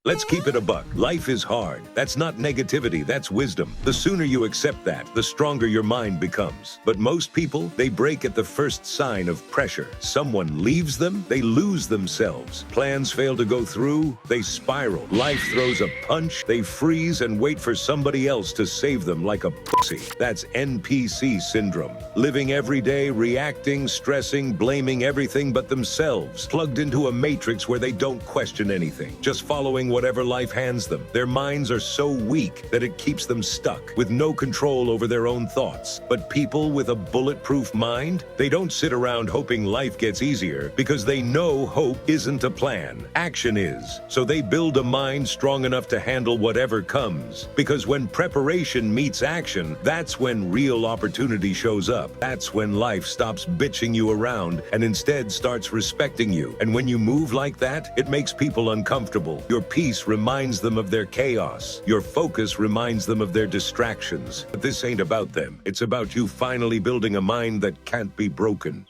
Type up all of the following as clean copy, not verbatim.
Let's keep it a buck. Life is hard. That's not negativity, that's wisdom. The sooner you accept that, the stronger your mind becomes. But most people, they break at the first sign of pressure. Someone leaves them, they lose themselves. Plans fail to go through, they spiral. Life throws a punch, they freeze and wait for somebody else to save them like a pussy. That's NPC syndrome. Living every day, reacting, stressing, blaming everything but themselves. Plugged into a matrix where they don't question anything. Just following whatever life hands them. Their minds are so weak that it keeps them stuck, with no control over their own thoughts. But people with a bulletproof mind, they don't sit around hoping life gets easier, because they know hope isn't a plan. Action is. So they build a mind strong enough to handle whatever comes. Because when preparation meets action, that's when real opportunity shows up. That's when life stops bitching you around and instead starts respecting you. And when you move like that, it makes people uncomfortable. Your peace reminds them of their chaos. Your focus reminds them of their distractions. But this ain't about them. It's about you finally building a mind that can't be broken.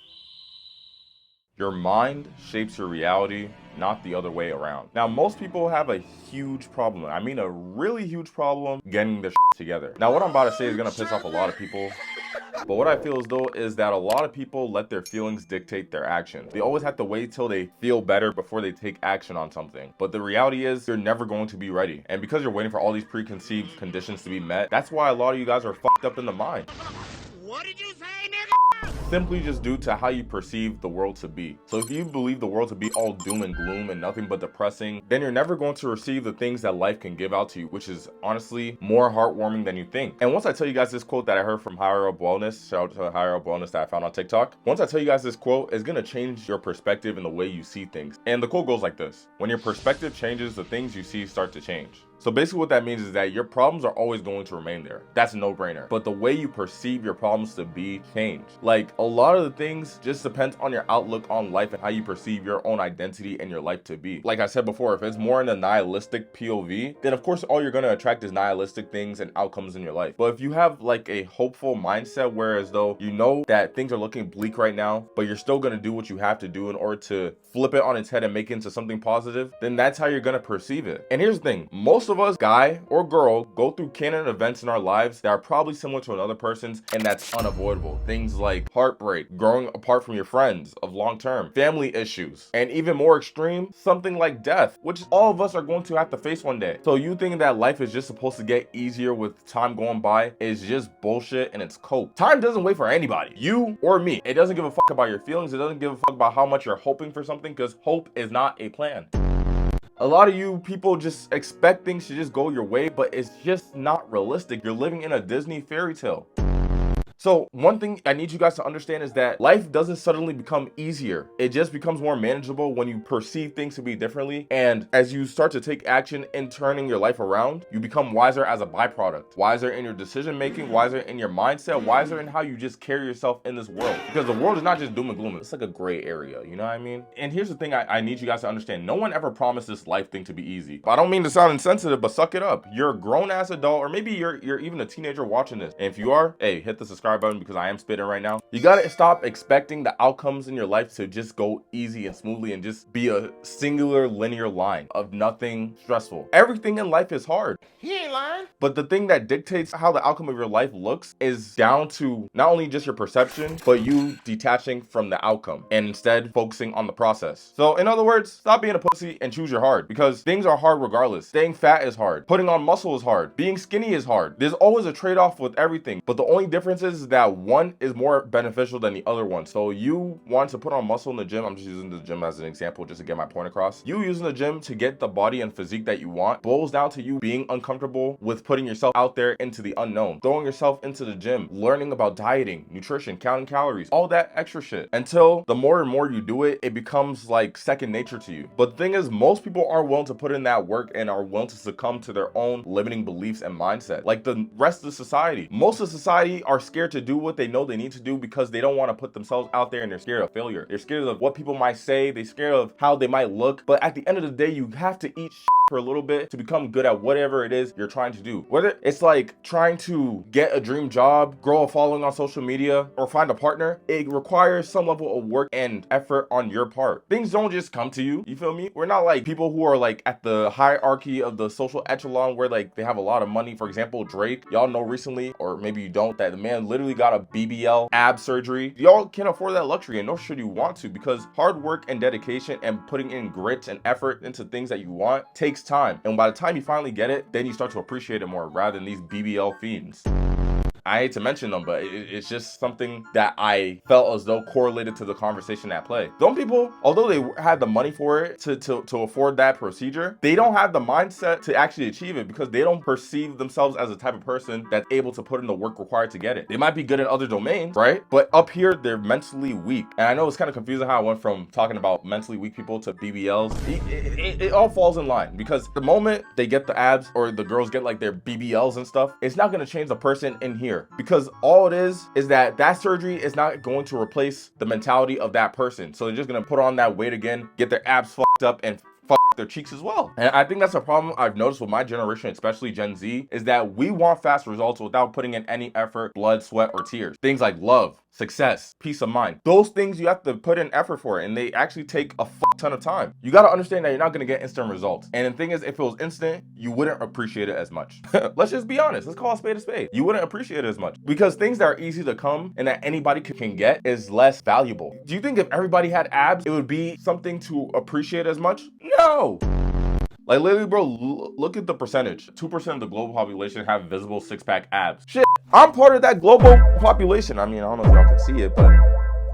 Your mind shapes your reality, not the other way around. Now, most people have a huge problem. I mean, a really huge problem getting their shit together. Now, what I'm about to say is gonna piss off a lot of people. But what I feel as though is that a lot of people let their feelings dictate their actions. They always have to wait till they feel better before they take action on something. But the reality is you're never going to be ready. And because you're waiting for all these preconceived conditions to be met, that's why a lot of you guys are fucked up in the mind. What did you say, nigga? Simply just due to how you perceive the world to be. So if you believe the world to be all doom and gloom and nothing but depressing, then you're never going to receive the things that life can give out to you, which is honestly more heartwarming than you think. And once I tell you guys this quote that I heard from Higher Up Wellness, shout out to Higher Up Wellness that I found on TikTok. Once I tell you guys this quote, it's gonna change your perspective and the way you see things. And the quote goes like this: when your perspective changes, the things you see start to change. So basically what that means is that your problems are always going to remain there. That's a no-brainer. But the way you perceive your problems to be change. Like, a lot of the things just depends on your outlook on life and how you perceive your own identity and your life to be. Like I said before, if it's more in a nihilistic POV, then of course all you're gonna attract is nihilistic things and outcomes in your life. But if you have like a hopeful mindset, whereas though you know that things are looking bleak right now, but you're still gonna do what you have to do in order to flip it on its head and make it into something positive, then that's how you're gonna perceive it. And here's the thing, most of us, guy or girl, go through canon events in our lives that are probably similar to another person's, and that's unavoidable. Things like heartbreak, growing apart from your friends of long term, family issues, and even more extreme, something like death, which all of us are going to have to face one day. So you thinking that life is just supposed to get easier with time going by is just bullshit, and it's cope. Time doesn't wait for anybody, you or me. It doesn't give a fuck about your feelings. It doesn't give a fuck about how much you're hoping for something, because hope is not a plan. A lot of you people just expect things to just go your way, but it's just not realistic. You're living in a Disney fairy tale. So one thing I need you guys to understand is that life doesn't suddenly become easier. It just becomes more manageable when you perceive things to be differently. And as you start to take action in turning your life around, you become wiser as a byproduct. Wiser in your decision making, wiser in your mindset, wiser in how you just carry yourself in this world. Because the world is not just doom and gloom. It's like a gray area, you know what I mean? And here's the thing I need you guys to understand. No one ever promised this life thing to be easy. I don't mean to sound insensitive, but suck it up. You're a grown ass adult, or maybe you're even a teenager watching this. And if you are, hey, hit the subscribe button, because I am spitting right now. You gotta stop expecting the outcomes in your life to just go easy and smoothly and just be a singular linear line of nothing stressful. Everything in life is hard. He ain't lying. But the thing that dictates how the outcome of your life looks is down to not only just your perception, but you detaching from the outcome and instead focusing on the process. So in other words, stop being a pussy and choose your hard, because things are hard regardless. Staying fat is hard. Putting on muscle is hard. Being skinny is hard. There's always a trade-off with everything. But the only difference is that one is more beneficial than the other one. So you want to put on muscle in the gym. I'm just using the gym as an example just to get my point across. You using the gym to get the body and physique that you want boils down to you being uncomfortable with putting yourself out there into the unknown, throwing yourself into the gym, learning about dieting, nutrition, counting calories, all that extra shit, until the more and more you do it, it becomes like second nature to you. But the thing is, most people aren't willing to put in that work and are willing to succumb to their own limiting beliefs and mindset. Like the rest of society, most of society are scared to do what they know they need to do because they don't want to put themselves out there, and they're scared of failure. They're scared of what people might say. They're scared of how they might look. But at the end of the day, you have to eat shit for a little bit to become good at whatever it is you're trying to do. Whether it's like trying to get a dream job, grow a following on social media, or find a partner, it requires some level of work and effort on your part. Things don't just come to you. You feel me? We're not like people who are like at the hierarchy of the social echelon where like they have a lot of money. For example, Drake, y'all know recently, or maybe you don't, that the man literally got a BBL ab surgery. Y'all can't afford that luxury, and nor should you want to, because hard work and dedication and putting in grit and effort into things that you want takes time. And by the time you finally get it, then you start to appreciate it more rather than these BBL fiends. I hate to mention them, but it's just something that I felt as though correlated to the conversation at play. Some people, although they had the money for it to afford that procedure, they don't have the mindset to actually achieve it because they don't perceive themselves as the type of person that's able to put in the work required to get it. They might be good in other domains, right? But up here, they're mentally weak. And I know it's kind of confusing how I went from talking about mentally weak people to BBLs. It all falls in line because the moment they get the abs or the girls get like their BBLs and stuff, it's not going to change the person in here. Because all it is that surgery is not going to replace the mentality of that person. So they're just gonna put on that weight again, get their abs fucked up, and fuck their cheeks as well. And I think that's a problem I've noticed with my generation, especially Gen Z, is that we want fast results without putting in any effort, blood, sweat, or tears. Things like love, success, peace of mind. Those things you have to put in effort for, and they actually take a fuck ton of time. You got to understand that you're not going to get instant results. And the thing is, if it was instant, you wouldn't appreciate it as much. Let's just be honest. Let's call a spade a spade. You wouldn't appreciate it as much because things that are easy to come and that anybody can get is less valuable. Do you think if everybody had abs, it would be something to appreciate as much? No. Like literally, bro, look at the percentage. 2% of the global population have visible six-pack abs. Shit, I'm part of that global population. I mean, I don't know if y'all can see it, but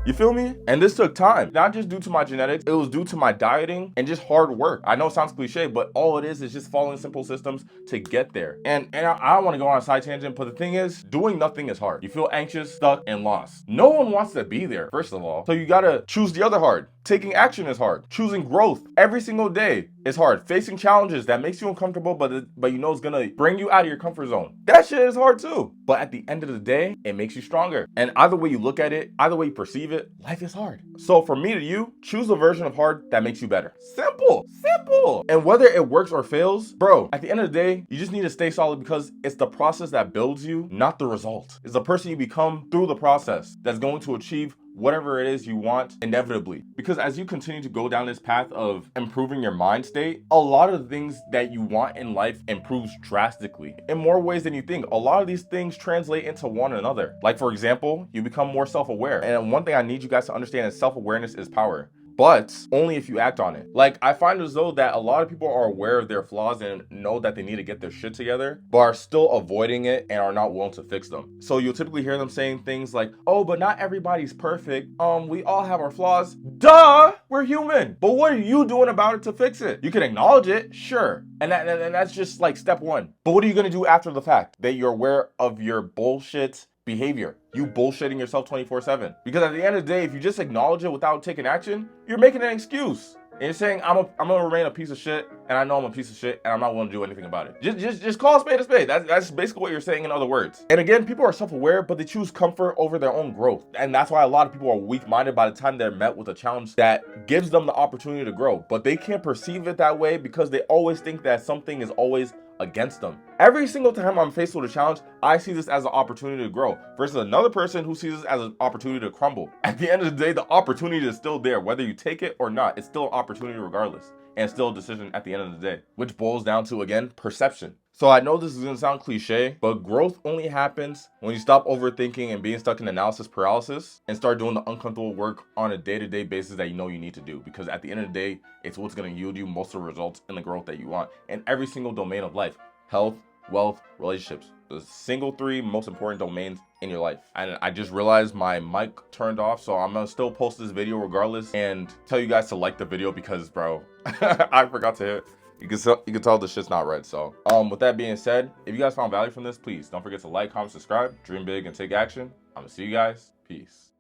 you feel me? And this took time, not just due to my genetics, it was due to my dieting and just hard work. I know it sounds cliche, but all it is just following simple systems to get there. And I don't want to go on a side tangent, but the thing is, doing nothing is hard. You feel anxious, stuck, and lost. No one wants to be there, first of all. So you gotta choose the other hard. Taking action is hard. Choosing growth every single day is hard. Facing challenges that makes you uncomfortable, but you know it's gonna bring you out of your comfort zone. That shit is hard too. But at the end of the day, it makes you stronger. And either way you look at it, either way you perceive it, life is hard. So from me to you, choose a version of hard that makes you better. Simple, simple. And whether it works or fails, bro, at the end of the day, you just need to stay solid because it's the process that builds you, not the result. It's the person you become through the process that's going to achieve whatever it is you want inevitably. Because as you continue to go down this path of improving your mind state, a lot of the things that you want in life improves drastically in more ways than you think. A lot of these things translate into one another. Like for example, you become more self-aware. And one thing I need you guys to understand is self-awareness is power. But only if you act on it. Like I find as though that a lot of people are aware of their flaws and know that they need to get their shit together, but are still avoiding it and are not willing to fix them. So you'll typically hear them saying things like, oh, but not everybody's perfect. We all have our flaws. Duh, we're human. But what are you doing about it to fix it? You can acknowledge it, sure. And that's just like step one. But what are you gonna do after the fact? That you're aware of your bullshit behavior, you bullshitting yourself 24/7. Because at the end of the day, if you just acknowledge it without taking action, you're making an excuse. And you're saying, I'm gonna remain a piece of shit, and I know I'm a piece of shit, and I'm not willing to do anything about it. Just call a spade a spade. That's basically what you're saying in other words. And again, people are self-aware, but they choose comfort over their own growth. And that's why a lot of people are weak-minded by the time they're met with a challenge that gives them the opportunity to grow. But they can't perceive it that way because they always think that something is always against them. Every single time I'm faced with a challenge, I see this as an opportunity to grow versus another person who sees this as an opportunity to crumble. At the end of the day, the opportunity is still there. Whether you take it or not, it's still an opportunity regardless. And it's still a decision at the end of the day, which boils down to, again, perception. So I know this is gonna sound cliche, but growth only happens when you stop overthinking and being stuck in analysis paralysis and start doing the uncomfortable work on a day-to-day basis that you know you need to do. Because at the end of the day, it's what's gonna yield you most of the results and the growth that you want in every single domain of life: health, wealth, relationships. The single 3 most important domains in your life. And I just realized my mic turned off, so I'm gonna still post this video regardless and tell you guys to like the video because, bro, I forgot to hit. You can tell the shit's not red. So with that being said, if you guys found value from this, please don't forget to like, comment, subscribe, dream big, and take action. I'm gonna see you guys. Peace.